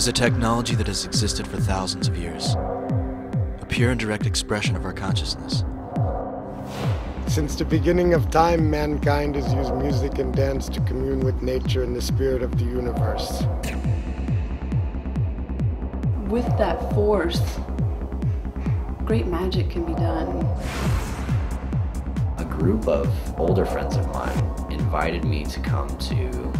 is a technology that has existed for thousands of years, a pure and direct expression of our consciousness. Since the beginning of time, mankind has used music and dance to commune with nature and the spirit of the universe. With that force, great magic can be done. A group of older friends of mine invited me to come to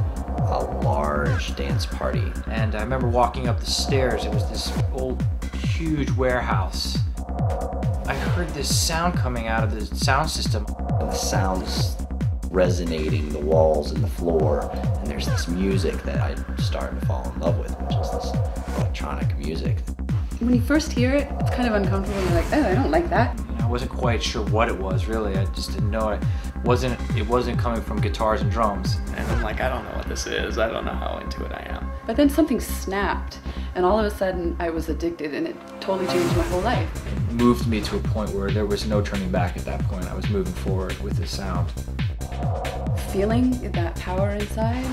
a large dance party. And I remember walking up the stairs. It was this old, huge warehouse. I heard this sound coming out of the sound system. And the sounds resonating the walls and the floor. And there's this music that I started to fall in love with, which is this electronic music. When you first hear it, it's kind of uncomfortable and you're like, oh, I don't like that. I wasn't quite sure what it was, really. I just didn't know it. It wasn't coming from guitars and drums. And I'm like, I don't know what this is. I don't know how into it I am. But then something snapped, and all of a sudden I was addicted, and it totally changed my whole life. It moved me to a point where there was no turning back at that point. I was moving forward with the sound. Feeling that power inside,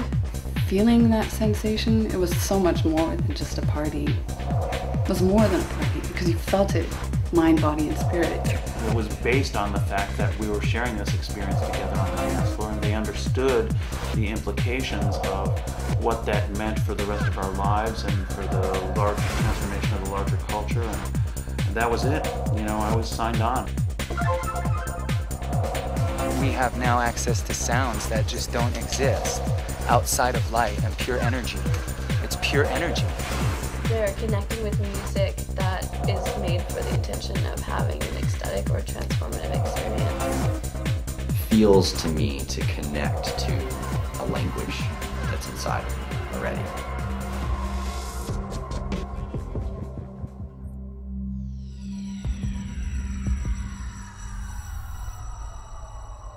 feeling that sensation, it was so much more than just a party. It was more than a party, because you felt it, mind, body, and spirit. It was based on the fact that we were sharing this experience together on the dance floor, and they understood the implications of what that meant for the rest of our lives and for the larger transformation of the larger culture, and that was it. You know, I was signed on. We have now access to sounds that just don't exist outside of light and pure energy. It's pure energy. They're connecting with music that is made for the intention of having an ecstatic or transformative experience. Feels to me to connect to a language that's inside of me already.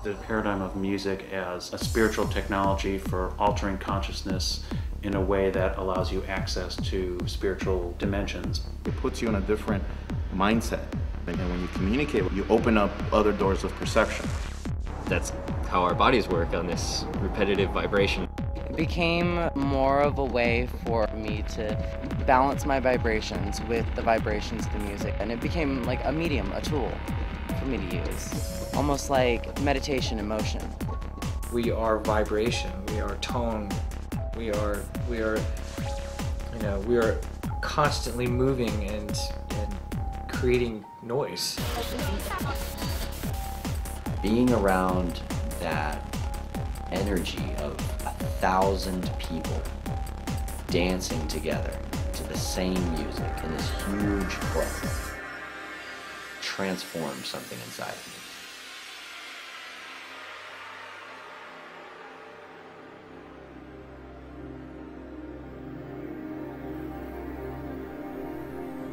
The paradigm of music as a spiritual technology for altering consciousness in a way that allows you access to spiritual dimensions. It puts you in a different mindset. And when you communicate, you open up other doors of perception. That's how our bodies work on this repetitive vibration. It became more of a way for me to balance my vibrations with the vibrations of the music. And it became like a medium, a tool for me to use. Almost like meditation in motion. We are vibration, we are tone, we are constantly moving and creating noise. Being around that energy of 1,000 people dancing together to the same music in this huge club transformed something inside of me.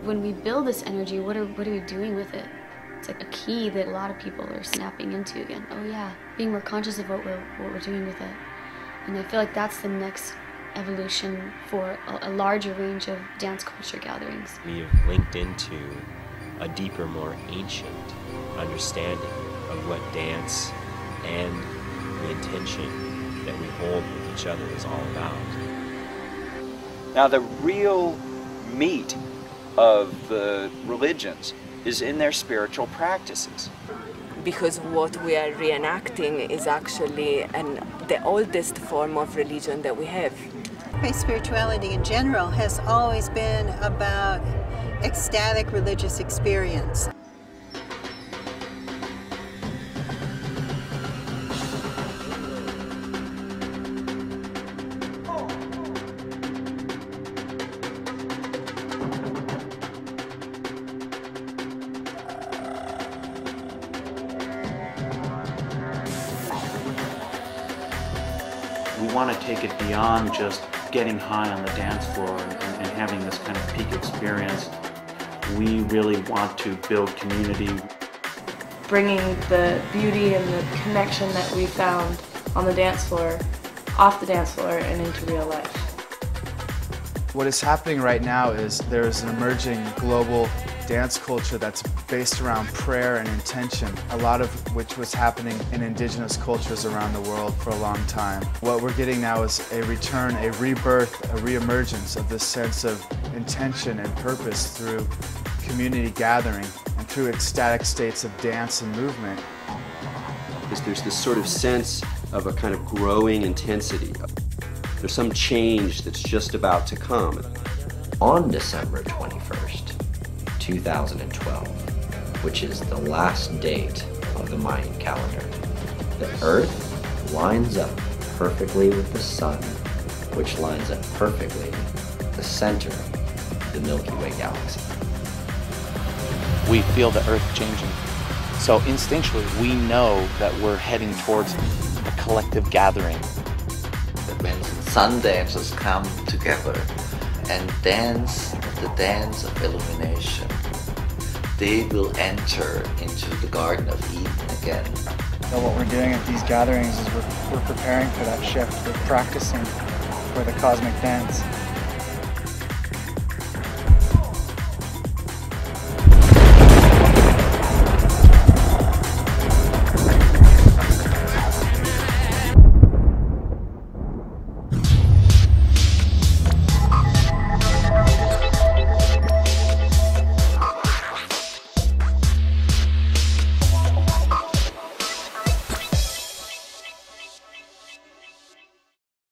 When we build this energy, what are we doing with it? It's like a key that a lot of people are snapping into again. Oh yeah, being more conscious of what we're doing with it. And I feel like that's the next evolution for a larger range of dance culture gatherings. We have linked into a deeper, more ancient understanding of what dance and the intention that we hold with each other is all about. Now the real meat of the religions is in their spiritual practices. Because what we are reenacting is actually the oldest form of religion that we have. Spirituality in general has always been about ecstatic religious experience. We want to take it beyond just getting high on the dance floor and having this kind of peak experience. We really want to build community. Bringing the beauty and the connection that we found on the dance floor, off the dance floor, and into real life. What is happening right now is there is an emerging global dance culture that's based around prayer and intention, a lot of which was happening in indigenous cultures around the world for a long time. What we're getting now is a return, a rebirth, a reemergence of this sense of intention and purpose through community gathering and through ecstatic states of dance and movement. There's this sort of sense of a kind of growing intensity. There's some change that's just about to come. On December 21st, 2012, which is the last date of the Mayan calendar, the Earth lines up perfectly with the Sun, which lines up perfectly with the center of the Milky Way galaxy. We feel the Earth changing. So instinctually, we know that we're heading towards a collective gathering. When sun dancers come together and dance the dance of illumination, they will enter into the Garden of Eden again. So what we're doing at these gatherings is we're preparing for that shift. We're practicing for the cosmic dance.